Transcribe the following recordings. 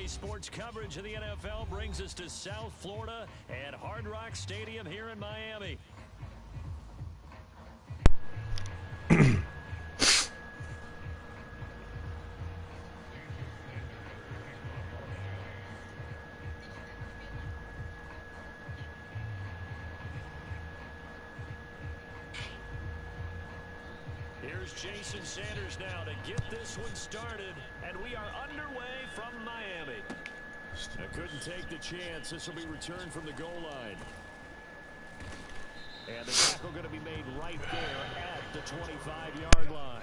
Today's sports coverage of the NFL brings us to South Florida at Hard Rock Stadium here in Miami. Here's Jason Sanders now to get this one started, and we are underway from Miami. I couldn't take the chance. This will be returned from the goal line. And the tackle going to be made right there at the 25-yard line.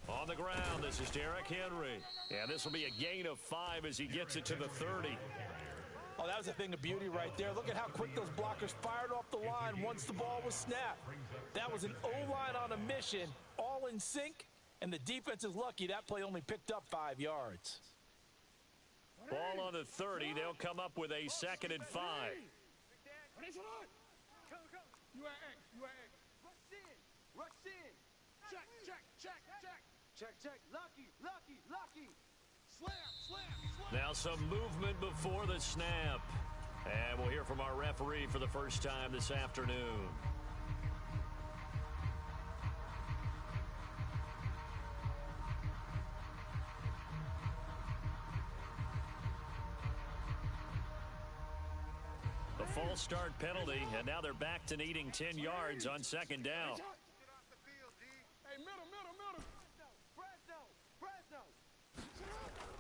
On the ground, this is Derrick Henry. And this will be a gain of 5 as he gets it to the 30. Oh, that was a thing of beauty right there. Look at how quick those blockers fired off the line once the ball was snapped. That was an O-line on a mission, all in sync, and the defense is lucky that play only picked up 5 yards. Ball on the 30. They'll come up with a 2nd and 5. Check. Lucky. Slam. Now some movement before the snap. And we'll hear from our referee for the first time this afternoon. The false start penalty, and now they're back to needing 10 yards on 2nd down.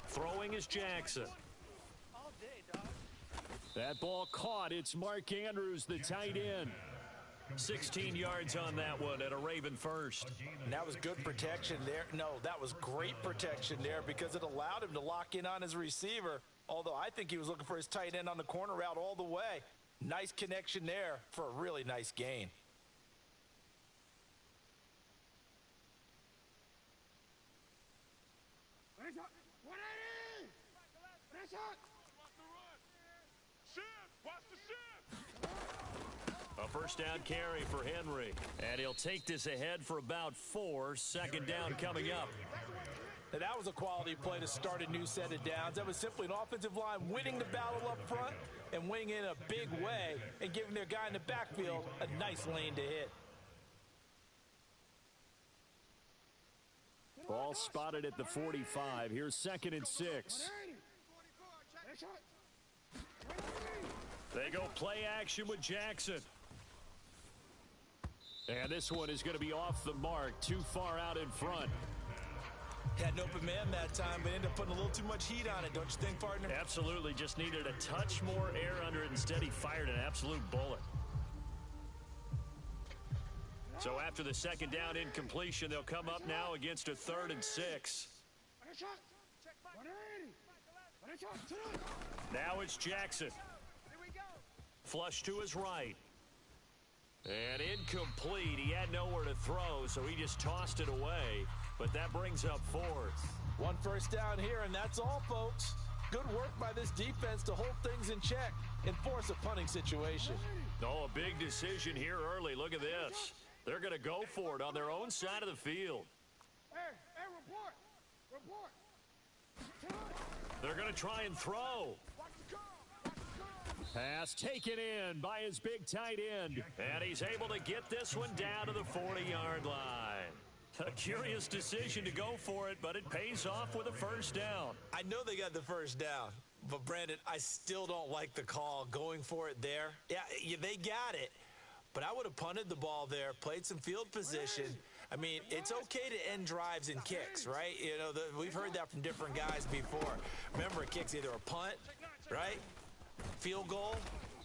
Throwing is Jackson. That ball caught. It's Mark Andrews, the tight end. 16 yards on that one at a Raven first. And that was good protection there. No, that was great protection there because it allowed him to lock in on his receiver, although I think he was looking for his tight end on the corner route all the way. Nice connection there for a really nice gain. A first down carry for Henry. And he'll take this ahead for about 4. 2nd down coming up. Now that was a quality play to start a new set of downs. That was simply an offensive line winning the battle up front and winning in a big way and giving their guy in the backfield a nice lane to hit. Ball spotted at the 45. Here's 2nd and 6. They go play action with Jackson. And this one is going to be off the mark, too far out in front. Had an open man that time, but ended up putting a little too much heat on it, don't you think, partner? Absolutely. Just needed a touch more air under it. Instead, he fired an absolute bullet. So after the 2nd down incompletion, they'll come up now against a 3rd and 6. Now it's Jackson. Flush to his right. And incomplete. He had nowhere to throw, so he just tossed it away. But that brings up 4th. 1 first down here, and that's all, folks. Good work by this defense to hold things in check and force a punting situation. Oh, a big decision here early. Look at this. They're going to go for it on their own side of the field. Hey, report. They're going to try and throw. Pass taken in by his big tight end. And he's able to get this one down to the 40-yard line. A curious decision to go for it, but it pays off with a first down. I know they got the first down, but, Brandon, I still don't like the call going for it there. Yeah, they got it, but I would have punted the ball there, played some field position. I mean, it's okay to end drives and kicks, right? You know, we've heard that from different guys before. Remember, a kick's either a punt, right, field goal,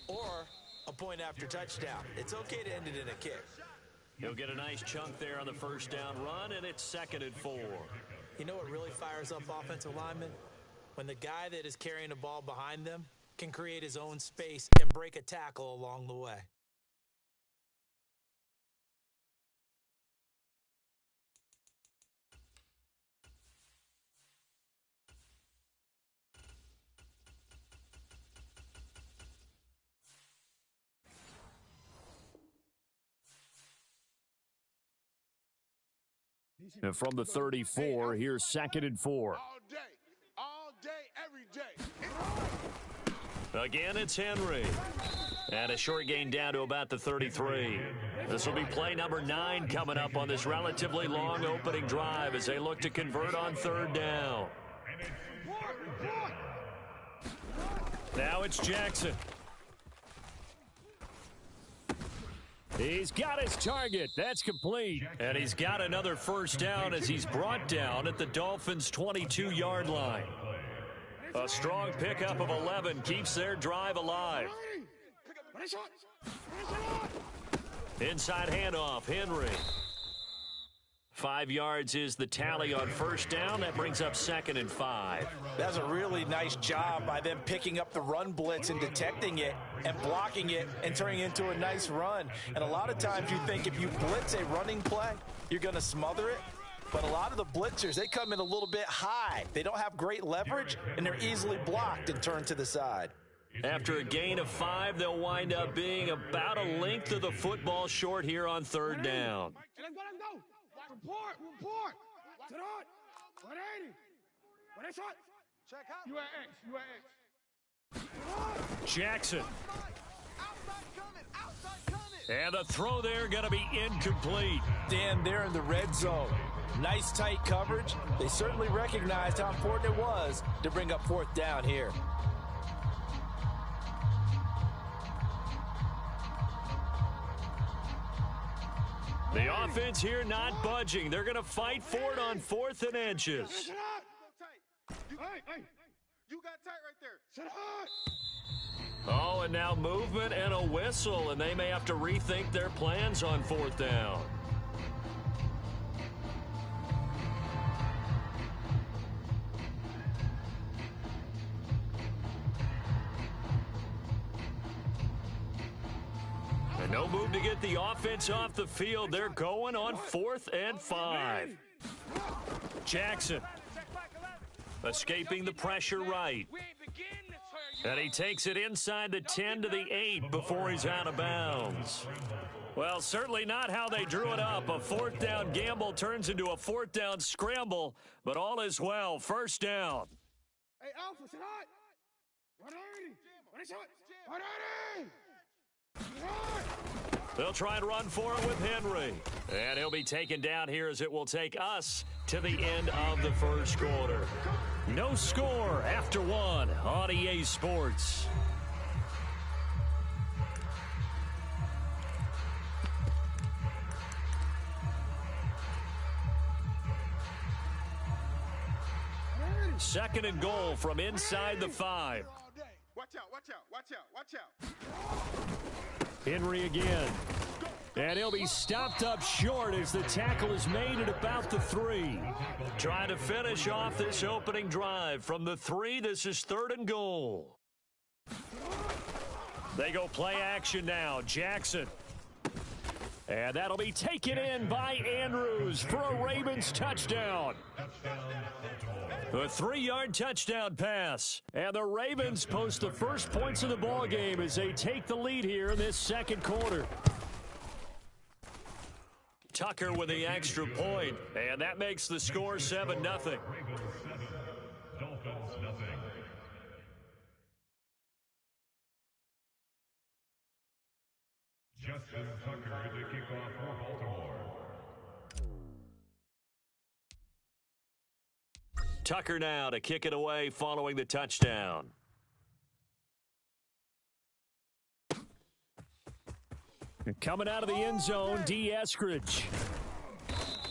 or a point after touchdown. It's okay to end it in a kick. He'll get a nice chunk there on the first down run, and it's 2nd and 4. You know what really fires up offensive linemen? When the guy that is carrying the ball behind them can create his own space and break a tackle along the way. And from the 34, here's 2nd and 4. All day, every day. Again, it's Henry. And a short gain down to about the 33. This will be play number 9 coming up on this relatively long opening drive as they look to convert on 3rd down. Now it's Jackson. He's got his target. That's complete. And he's got another first down as he's brought down at the Dolphins' 22-yard line. A strong pickup of 11 keeps their drive alive. Inside handoff, Henry. 5 yards is the tally on first down. That brings up 2nd and 5. That's a really nice job by them picking up the run blitz and detecting it and blocking it and turning it into a nice run. And a lot of times you think if you blitz a running play, you're going to smother it. But a lot of the blitzers, they come in a little bit high. They don't have great leverage, and they're easily blocked and turned to the side. After a gain of 5, they'll wind up being about a length of the football short here on 3rd down. Let's go. Report. Sit on. 180. What is shot? Check out. You at X. Jackson. Outside coming. And the throw there going to be incomplete. Dan, they're in the red zone. Nice tight coverage. They certainly recognized how important it was to bring up 4th down here. The offense here not budging. They're going to fight for it on 4th and inches. Hey. You got tight right there. Sit high. Oh, and now movement and a whistle, and they may have to rethink their plans on 4th down. And no move to get the offense off the field. They're going on 4th and 5. Jackson escaping the pressure right. And he takes it inside the 10 to the 8 before he's out of bounds. Well, certainly not how they drew it up. A 4th down gamble turns into a 4th down scramble, but all is well. First down. Hey, Alpha, sit hot. 180. What is shot? 180. They'll try and run for it with Henry. And he'll be taken down here as it will take us to the end of the first quarter. No score after 1 on EA Sports. Second and goal from inside the 5. Watch out. Henry again. And he'll be stopped up short as the tackle is made at about the 3. Trying to finish off this opening drive. From the 3, this is 3rd and goal. They go play action now. Jackson. And that'll be taken in by Andrews for a Ravens touchdown. A 3-yard touchdown pass. And the Ravens post the first points of the ball game as they take the lead here in this second quarter. Tucker with the extra point, and that makes the score 7-0. Justin Tucker to kick off for Baltimore. Tucker now to kick it away following the touchdown. Coming out of the end zone, D. Eskridge.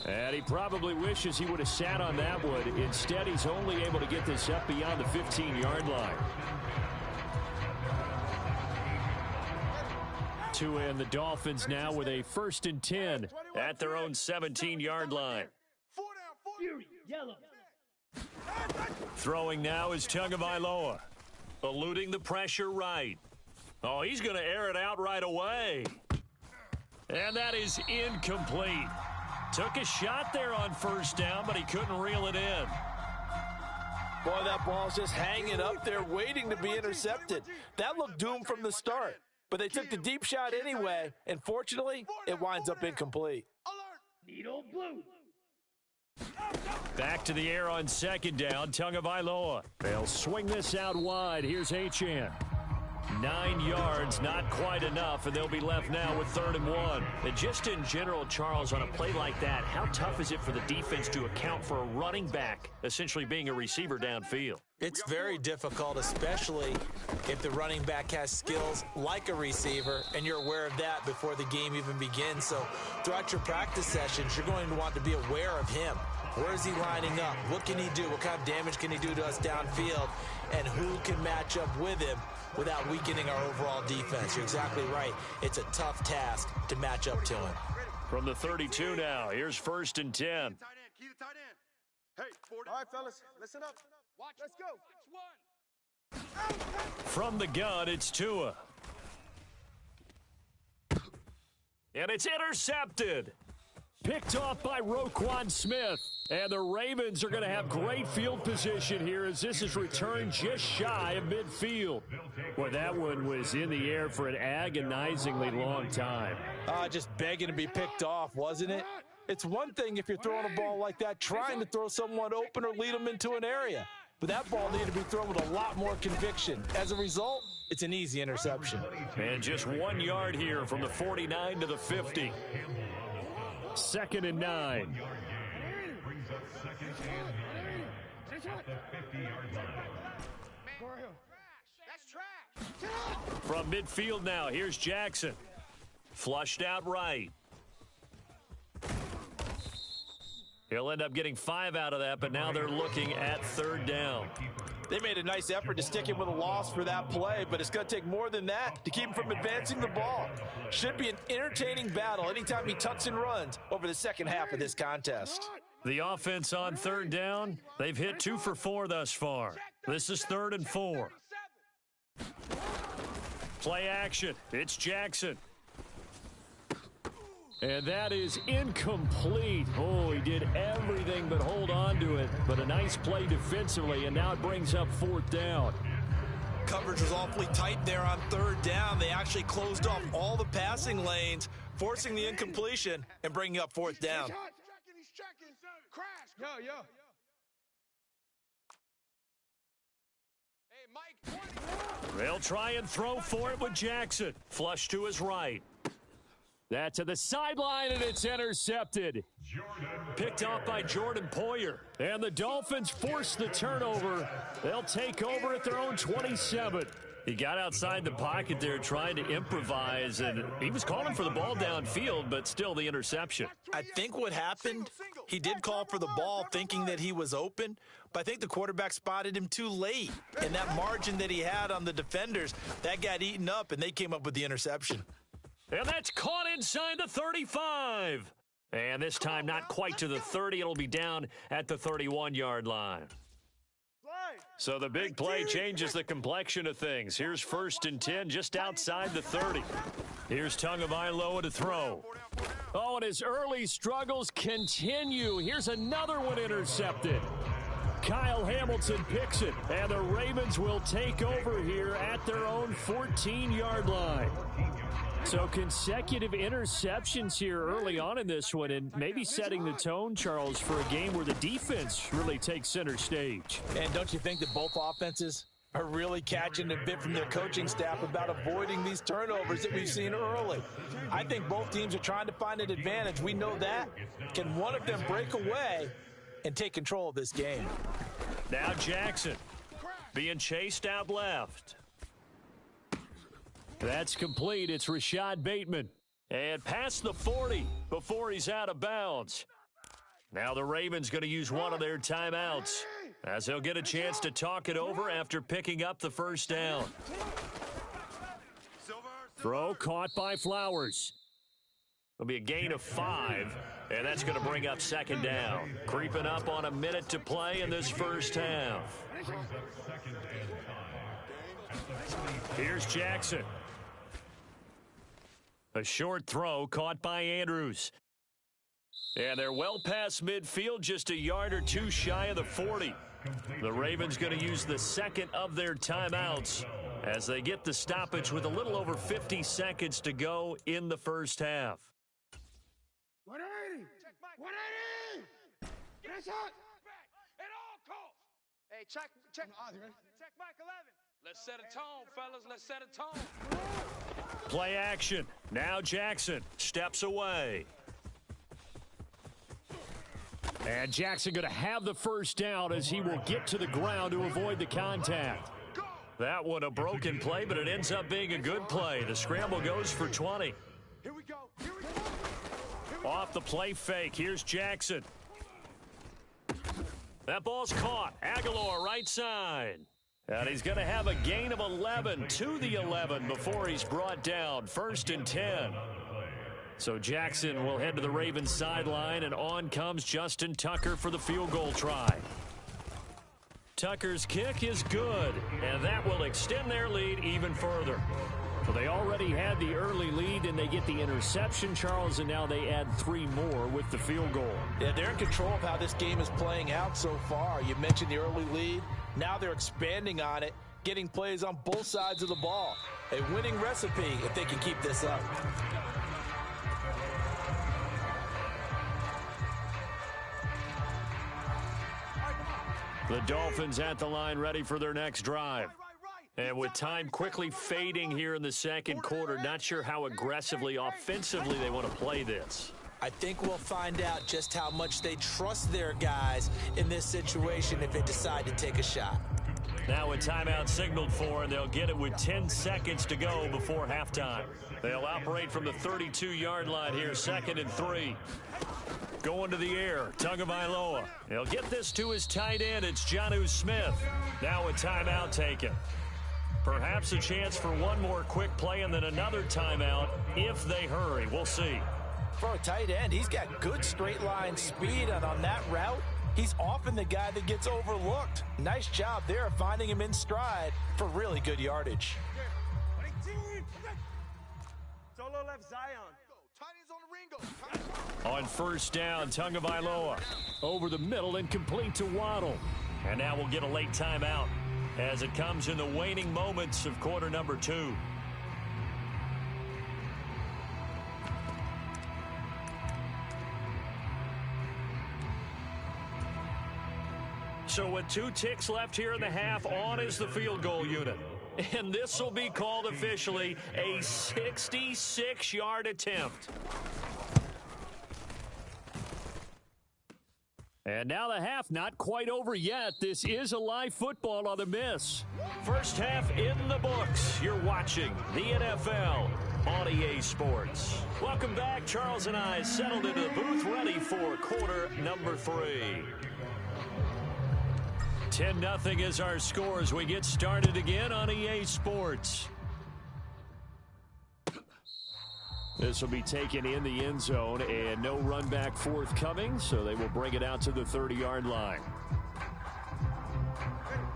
And he probably wishes he would have sat on that one. Instead, he's only able to get this up beyond the 15-yard line. To end the Dolphins now with a 1st and 10 at their own 17-yard line. Throwing now is Tagovailoa. Eluding the pressure right. Oh, he's going to air it out right away. And that is incomplete. Took a shot there on first down, but he couldn't reel it in. Boy, that ball's just hanging up there waiting to be intercepted. That looked doomed from the start. But they took the deep shot anyway, and fortunately, it winds up incomplete. Needle blue. Back to the air on second down, Tagovailoa. They'll swing this out wide. Here's Achane. 9 yards, not quite enough, and they'll be left now with 3rd and 1. And just in general, Charles, on a play like that, how tough is it for the defense to account for a running back essentially being a receiver downfield? It's very difficult, especially if the running back has skills like a receiver, and you're aware of that before the game even begins. So throughout your practice sessions, you're going to want to be aware of him. Where is he lining up? What can he do? What kind of damage can he do to us downfield? And who can match up with him without weakening our overall defense? You're exactly right. It's a tough task to match up to him. From the 32 now, here's 1st and 10. Key to tight end. Hey, 40. All right, fellas, listen up. Watch. Let's go. From the gun, it's Tua. And it's intercepted. Picked off by Roquan Smith. And the Ravens are going to have great field position here as this is returned just shy of midfield. Boy, that one was in the air for an agonizingly long time. Just begging to be picked off, wasn't it? It's one thing if you're throwing a ball like that, trying to throw someone open or lead them into an area. But that ball needed to be thrown with a lot more conviction. As a result, it's an easy interception. And just 1 yard here from the 49 to the 50. 2nd and 9. Brings up 2nd and 9 at the 50-yard line. That's trash. From midfield now, here's Jackson. Flushed out right. He'll end up getting 5 out of that, but now they're looking at 3rd down. They made a nice effort to stick him with a loss for that play, but it's going to take more than that to keep him from advancing the ball. Should be an entertaining battle anytime he tucks and runs over the second half of this contest. The offense on 3rd down, they've hit 2 for 4 thus far. This is 3rd and 4. Play action. It's Jackson. And that is incomplete. Oh, he did everything but hold on to it. But a nice play defensively, and now it brings up 4th down. Coverage was awfully tight there on 3rd down. They actually closed off all the passing lanes, forcing the incompletion and bringing up 4th down. He's checking. Crash. Yo. Hey, Mike. They'll try and throw for it with Jackson. Flush to his right. That to the sideline, and it's intercepted. Picked off by Jordan Poyer. And the Dolphins force the turnover. They'll take over at their own 27. He got outside the pocket there trying to improvise, and he was calling for the ball downfield, but still the interception. I think what happened, he did call for the ball thinking that he was open, but I think the quarterback spotted him too late. And that margin that he had on the defenders, that got eaten up, and they came up with the interception. And that's caught inside the 35. And this time not quite to the 30. It'll be down at the 31-yard line. So the big play changes the complexion of things. Here's 1st and 10 just outside the 30. Here's Tagovailoa to throw. Oh, and his early struggles continue. Here's another one intercepted. Kyle Hamilton picks it, and the Ravens will take over here at their own 14-yard line. So consecutive interceptions here early on in this one, and maybe setting the tone, Charles, for a game where the defense really takes center stage. And don't you think that both offenses are really catching a bit from their coaching staff about avoiding these turnovers that we've seen early? I think both teams are trying to find an advantage. We know that. Can one of them break away and take control of this game? Now Jackson being chased out left. That's complete. It's Rashad Bateman. And past the 40 before he's out of bounds. Now the Ravens going to use one of their timeouts as they'll get a chance to talk it over after picking up the 1st down. Throw caught by Flowers. It'll be a gain of 5, and that's going to bring up 2nd down. Creeping up on a minute to play in this first half. Here's Jackson. A short throw caught by Andrews. And they're well past midfield, just a yard or two shy of the 40. The Ravens going to use the second of their timeouts as they get the stoppage with a little over 50 seconds to go in the first half. 180! 180! Finish it! Back at all costs. Hey, check Mike 11. Let's set a tone, fellas. Let's set a tone. Play action. Now Jackson steps away. And Jackson going to have the first down as he will get to the ground to avoid the contact. That one a broken play, but it ends up being a good play. The scramble goes for 20. Here we go. Off the play fake. Here's Jackson. That ball's caught. Aguilar right side. And he's going to have a gain of 11 to the 11 before he's brought down. 1st and 10. So Jackson will head to the Ravens sideline, and on comes Justin Tucker for the field goal try. Tucker's kick is good, and that will extend their lead even further. Well, they already had the early lead, and they get the interception, Charles, and now they add 3 more with the field goal. Yeah, they're in control of how this game is playing out so far. You mentioned the early lead. Now they're expanding on it, getting plays on both sides of the ball. A winning recipe if they can keep this up. The Dolphins at the line ready for their next drive. And with time quickly fading here in the second quarter, not sure how aggressively, offensively they want to play this. I think we'll find out just how much they trust their guys in this situation if they decide to take a shot. Now a timeout signaled for, and they'll get it with 10 seconds to go before halftime. They'll operate from the 32-yard line here, 2nd and 3. Going to the air, Tagovailoa. He'll get this to his tight end. It's Jonnu Smith. Now a timeout taken. Perhaps a chance for one more quick play and then another timeout if they hurry. We'll see. For a tight end, he's got good straight line speed, and on that route, he's often the guy that gets overlooked. Nice job there finding him in stride for really good yardage. Solo left Zion. On 1st down, Tagovailoa over the middle and complete to Waddle. And now we'll get a late timeout as it comes in the waning moments of quarter number 2. So with 2 ticks left here in the half, on is the field goal unit. And this will be called officially a 66-yard attempt. And now the half not quite over yet. This is a live football on the miss. First half in the books. You're watching the NFL on EA Sports. Welcome back. Charles and I settled into the booth ready for quarter number 3. 10-0 is our score as we get started again on EA Sports. This will be taken in the end zone, and no run back forthcoming, so they will bring it out to the 30-yard line.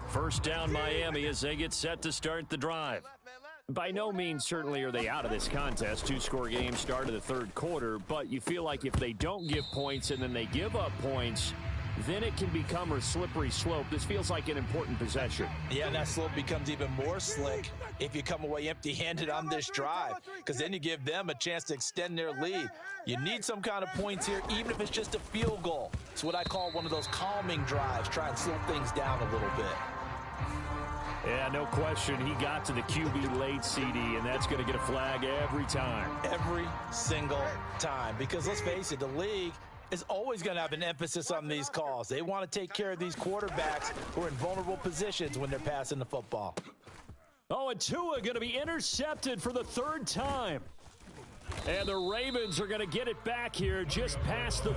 First down, Miami, as they get set to start the drive. By no means certainly are they out of this contest. 2-score game start of the third quarter, but you feel like if they don't give points and then they give up points, then it can become a slippery slope. This feels like an important possession. Yeah, and that slope becomes even more slick if you come away empty-handed on this drive, because then you give them a chance to extend their lead. You need some kind of points here, even if it's just a field goal. It's what I call one of those calming drives, try and slow things down a little bit. Yeah, no question. He got to the QB late, CD, and that's going to get a flag every time. Every single time, because let's face it, the league is always going to have an emphasis on these calls. They want to take care of these quarterbacks who are in vulnerable positions when they're passing the football. Oh, and Tua going to be intercepted for the 3rd time. And the Ravens are going to get it back here just past the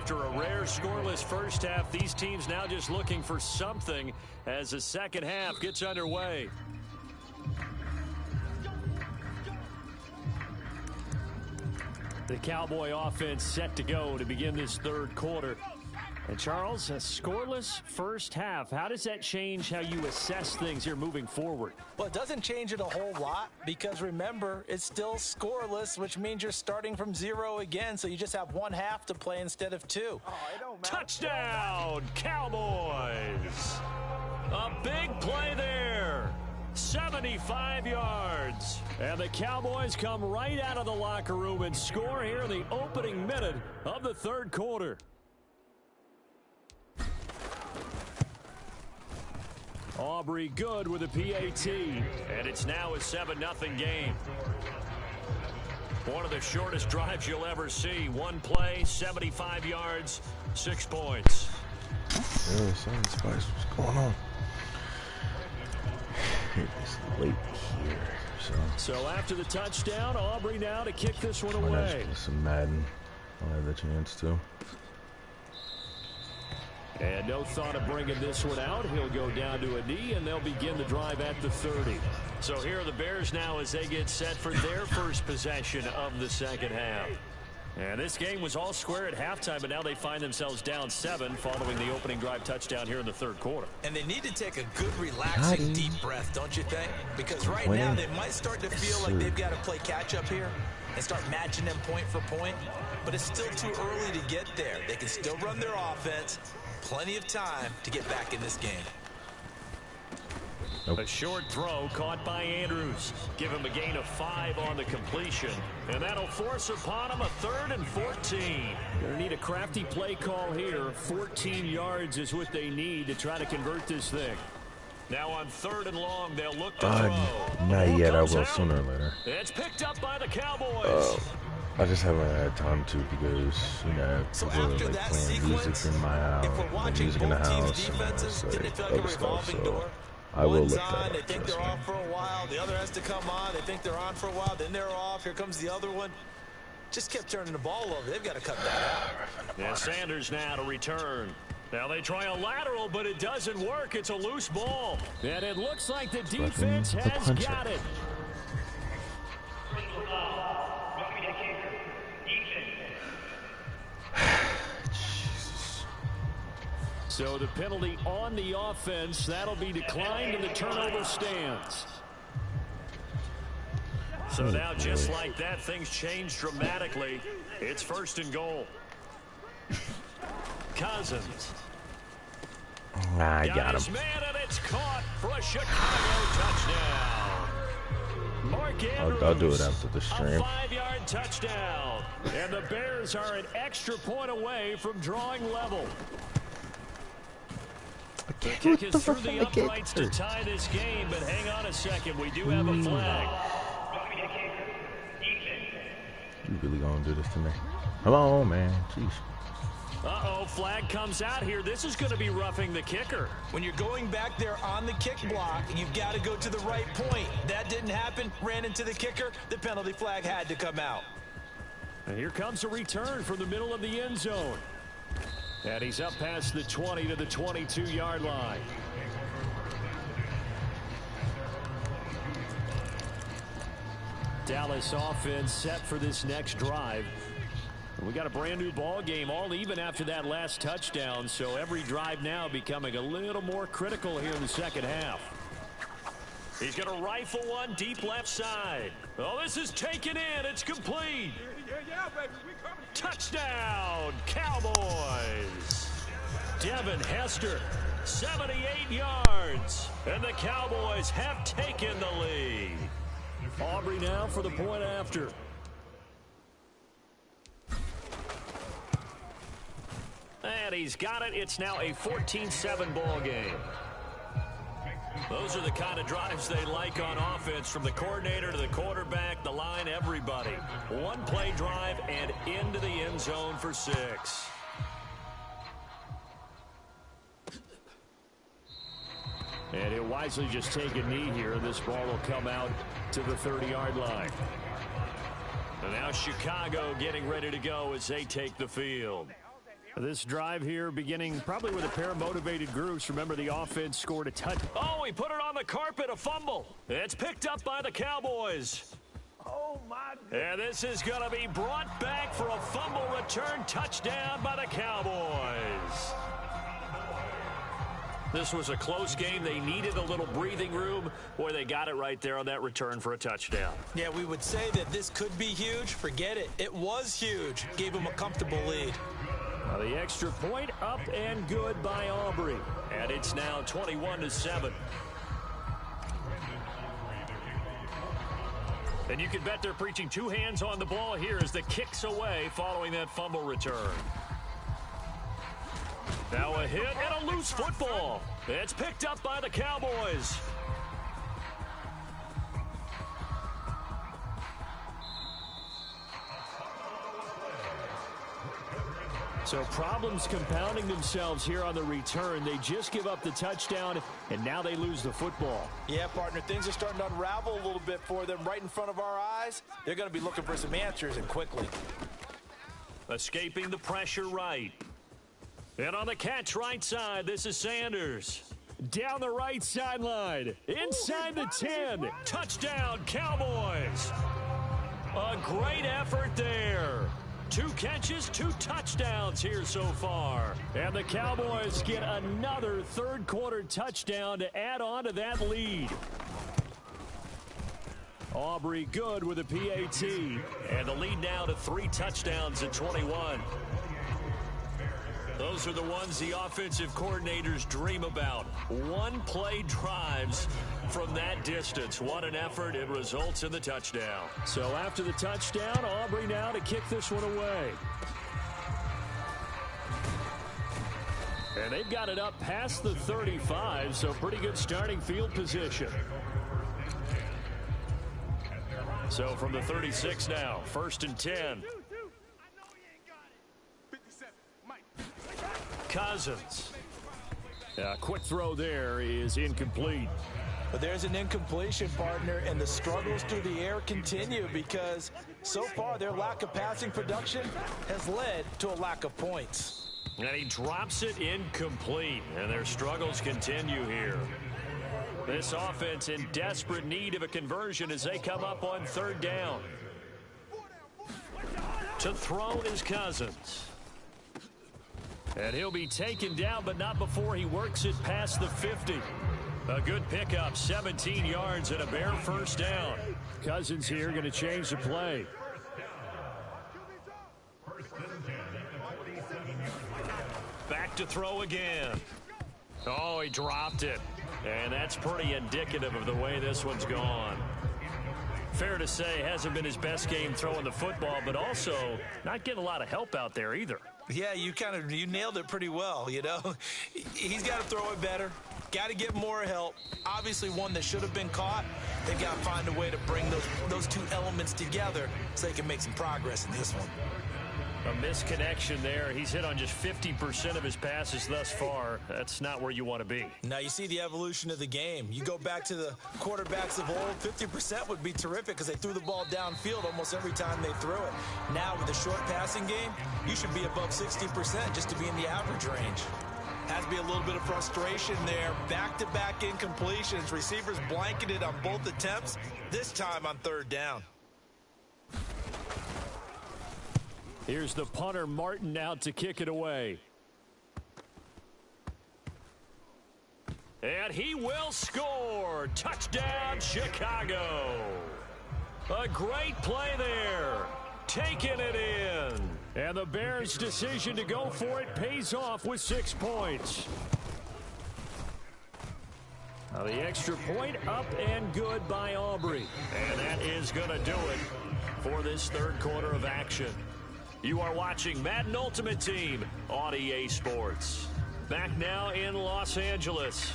after a rare scoreless first half, these teams now just looking for something as the second half gets underway. The Cowboy offense set to go to begin this third quarter. And Charles, a scoreless first half. How does that change how you assess things here moving forward? Well, it doesn't change it a whole lot because remember, it's still scoreless, which means you're starting from 0 again. So you just have one half to play instead of 2. Touchdown, Cowboys! A big play there. 75 yards. And the Cowboys come right out of the locker room and score here in the opening minute of the third quarter. Aubrey good with a PAT. And it's now a 7-0 game. One of the shortest drives you'll ever see. One play, 75 yards, 6 points. Yeah, Spice, what's going on? It's late here, so after the touchdown, Aubrey now to kick this one might away. have to play some Madden. I'll have the chance to. And no thought of bringing this one out. He'll go down to a knee, and they'll begin the drive at the 30. So here are the Bears now as they get set for their first possession of the second half. And this game was all square at halftime, but now they find themselves down 7 following the opening drive touchdown here in the third quarter. And they need to take a good, relaxing, deep breath, don't you think? Because right now they might start to feel like they've got to play catch-up here and start matching them point for point. But it's still too early to get there. They can still run their offense. Plenty of time to get back in this game. A short throw caught by Andrews. Give him a gain of 5 on the completion. And that'll force upon him a 3rd and 14. Gonna need a crafty play call here. 14 yards is what they need to try to convert this thing. Now on 3rd and long, they'll look to throw. Not yet. I will sooner or later. It's picked up by the Cowboys. I just haven't had time to because, you know, people are like playing music in my house, music in the house, and other stuff, so I will look that up. They think they're off for a while. The other has to come on. They think they're on for a while. Then they're off. Here comes the other one. Just kept turning the ball over. They've got to cut that out. Yeah, Sanders now to return. Now they try a lateral, but it doesn't work. It's a loose ball. And it looks like the defense has got it. So the penalty on the offense, that'll be declined and the turnover stands. So now just like that, things change dramatically. It's 1st and goal. Cousins. I got him. Man, and it's caught for a Chicago touchdown. Mark Andrews, I'll do it after the stream. A 5-yard touchdown. And the Bears are an extra point away from drawing level. The kick is through the uprights to tie this game, but hang on a second. We do have a flag. You really gonna do this to me? Come on, man. Jeez. Uh-oh, flag comes out here. This is going to be roughing the kicker. When you're going back there on the kick block, you've got to go to the right point. That didn't happen. Ran into the kicker. The penalty flag had to come out. And here comes a return from the middle of the end zone. And he's up past the 20 to the 22-yard line. Dallas offense set for this next drive. We got a brand new ball game, all even after that last touchdown. So every drive now becoming a little more critical here in the second half. He's going to rifle one deep left side. Oh, this is taken in. It's complete. Yeah, baby. We coming. Touchdown, Cowboys. Devin Hester, 78 yards. And the Cowboys have taken the lead. Aubrey now for the point after. And he's got it. It's now a 14-7 ball game. Those are the kind of drives they like on offense, from the coordinator to the quarterback, the line, everybody. One play drive and into the end zone for 6. And he'll wisely just take a knee here, and this ball will come out to the 30-yard line. And now Chicago getting ready to go as they take the field. This drive here beginning probably with a pair of motivated groups. Remember, the offense scored a touch. Oh, he put it on the carpet, a fumble. It's picked up by the Cowboys. Oh, my. And this is going to be brought back for a fumble return touchdown by the Cowboys. This was a close game. They needed a little breathing room. Boy, they got it right there on that return for a touchdown. Yeah, we would say that this could be huge. Forget it. It was huge. Gave them a comfortable lead. Now the extra point up and good by Aubrey. And it's now 21-7. And you can bet they're preaching two hands on the ball here as the kick's away following that fumble return. Now a hit and a loose football. It's picked up by the Cowboys. So problems compounding themselves here on the return. They just give up the touchdown, and now they lose the football. Yeah, partner, things are starting to unravel a little bit for them right in front of our eyes. They're going to be looking for some answers, and quickly. Escaping the pressure right. And on the catch right side, this is Sanders. Down the right sideline. Inside the 10. Touchdown, Cowboys. A great effort there. 2 catches, 2 touchdowns here so far. And the Cowboys get another third-quarter touchdown to add on to that lead. Aubrey good with a PAT. And the lead now to 3 touchdowns at 21. Those are the ones the offensive coordinators dream about. One-play drives from that distance. What an effort. It results in the touchdown. So after the touchdown, Aubrey now to kick this one away. And they've got it up past the 35, so pretty good starting field position. So from the 36 now, 1st and 10. Cousins. A quick throw there is incomplete. But there's an incompletion, partner, and the struggles through the air continue because so far their lack of passing production has led to a lack of points. And he drops it incomplete, and their struggles continue here. This offense in desperate need of a conversion as they come up on 3rd down. To throw is Cousins. And he'll be taken down, but not before he works it past the 50. A good pickup, 17 yards and a bare 1st down. Cousins here going to change the play. Back to throw again. Oh, he dropped it. And that's pretty indicative of the way this one's gone. Fair to say, hasn't been his best game throwing the football, but also not getting a lot of help out there either. Yeah, you nailed it pretty well, you know. He's got to throw it better. Got to get more help. Obviously one that should have been caught. They've got to find a way to bring those 2 elements together so they can make some progress in this one. A misconnection there. He's hit on just 50% of his passes thus far. That's not where you want to be. Now you see the evolution of the game. You go back to the quarterbacks of old, 50% would be terrific because they threw the ball downfield almost every time they threw it. Now with the short passing game, you should be above 60% just to be in the average range. Has to be a little bit of frustration there. Back-to-back incompletions. Receivers blanketed on both attempts, this time on 3rd down. Here's the punter, Martin, out to kick it away. And he will score. Touchdown, Chicago. A great play there. Taking it in. And the Bears' decision to go for it pays off with 6 points. Now the extra point up and good by Aubrey. And that is going to do it for this 3rd quarter of action. You are watching Madden Ultimate Team on EA Sports. Back now in Los Angeles,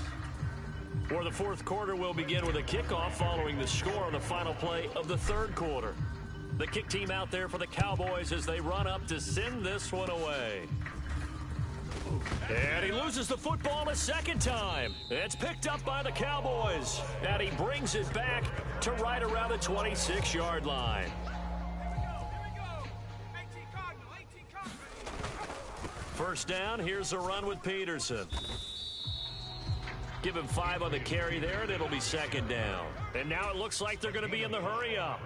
where the 4th quarter will begin with a kickoff following the score on the final play of the 3rd quarter. The kick team out there for the Cowboys as they run up to send this one away. And he loses the football a 2nd time. It's picked up by the Cowboys. And he brings it back to right around the 26-yard line. First down, here's a run with Peterson. Give him 5 on the carry there, and it'll be second down. And now it looks like they're going to be in the hurry-up.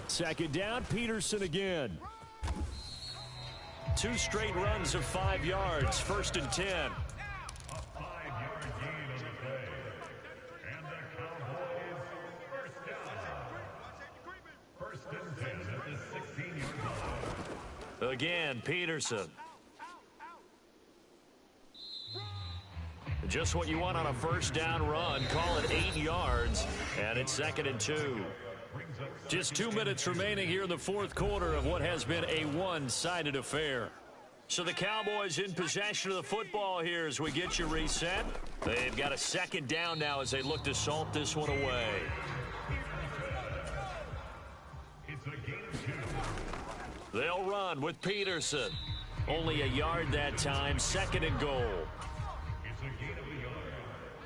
Second down, Peterson again. 2 straight runs of 5 yards, 1st and 10. A 5-yard gain on the play. And the Cowboys first down. 1st and 10 at the 16-yard line. Again, Peterson. Just what you want on a first down run. Call it 8 yards, and it's 2nd and 2. Just 2 minutes remaining here in the 4th quarter of what has been a one-sided affair. So the Cowboys in possession of the football here as we get you reset. They've got a 2nd down now as they look to salt this one away. It's a gain of 2. They'll run with Peterson. Only a yard that time, 2nd and goal. It's a gain of a yard.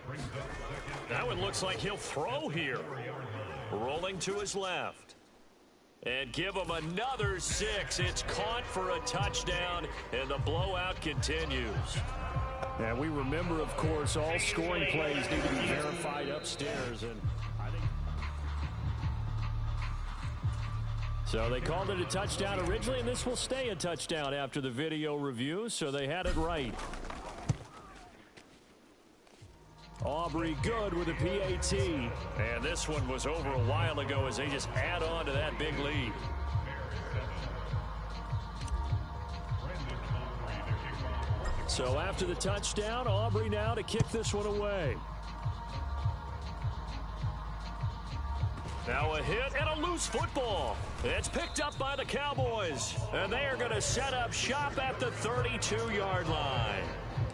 Brings up 2nd. Now it looks like he'll throw here. Rolling to his left. And give him another 6. It's caught for a touchdown, and the blowout continues. And we remember, of course, all scoring plays need to be verified upstairs. And so they called it a touchdown originally, and this will stay a touchdown after the video review, so they had it right. Aubrey good with a PAT. And this one was over a while ago as they just add on to that big lead. So after the touchdown, Aubrey now to kick this one away. Now a hit and a loose football. It's picked up by the Cowboys. And they are going to set up shop at the 32-yard line.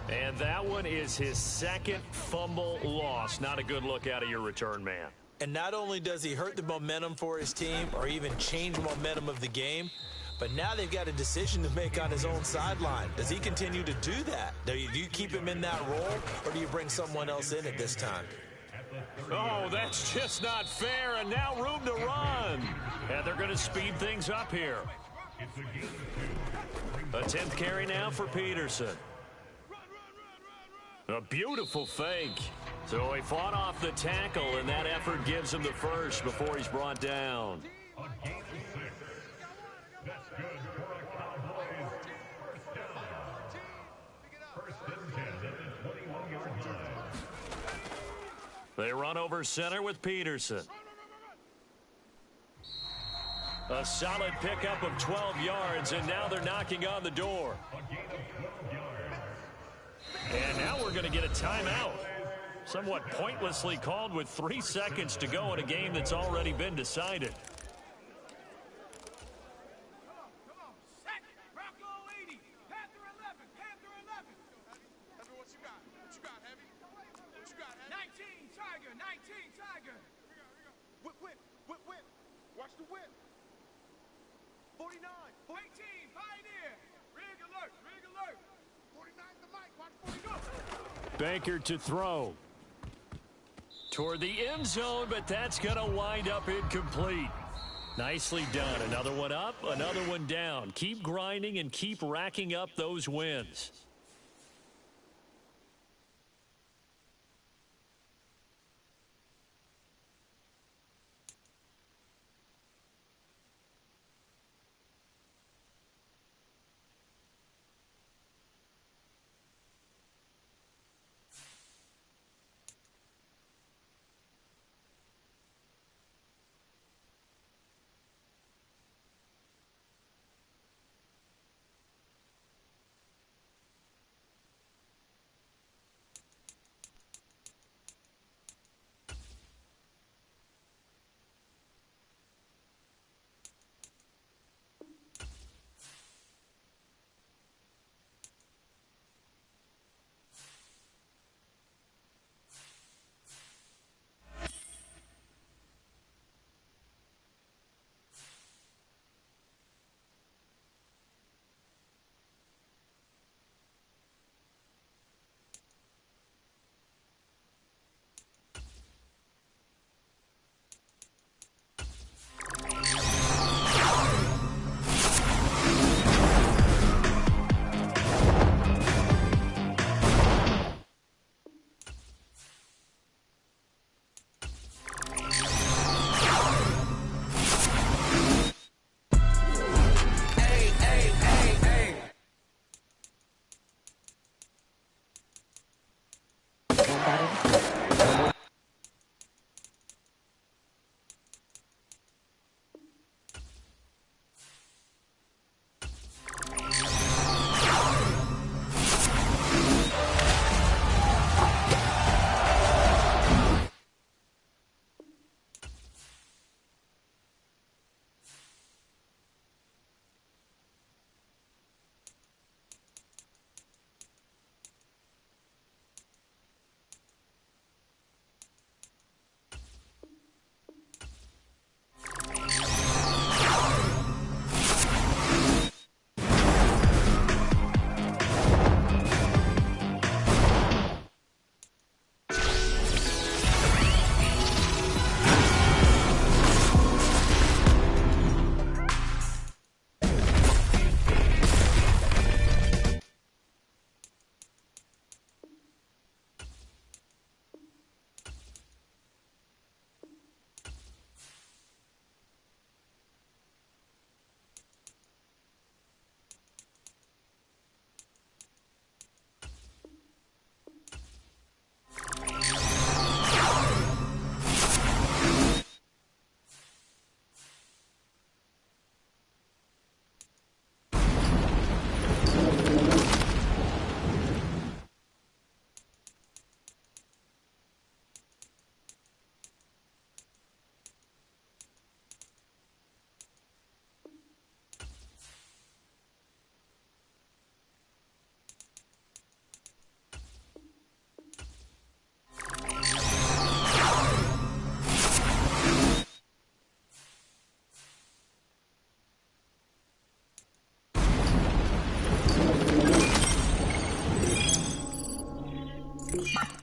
And that one is his 2nd fumble loss. Not a good look out of your return man. And not only does he hurt the momentum for his team or even change the momentum of the game, but now they've got a decision to make on his own sideline. Does he continue to do that? Do you keep him in that role, or do you bring someone else in at this time? Oh, that's just not fair, and now room to run. And they're going to speed things up here. A 10th carry now for Peterson. A beautiful fake. So he fought off the tackle, and that effort gives him the first before he's brought down. A gain of 6. That's good for a Cowboys first down. 1st and 10 at the 21-yard line. They run over center with Peterson. A solid pickup of 12 yards, and now they're knocking on the door. A gain of 12 yards. And now we're going to get a timeout. Somewhat pointlessly called with 3 seconds to go in a game that's already been decided. Watch the whip. 49. 18. Pioneer. Rig alert. Rig alert. 49's the mic. Watch 42. Baker to throw. Toward the end zone, but that's going to wind up incomplete. Nicely done. Another one up, another one down. Keep grinding and keep racking up those wins. Peace.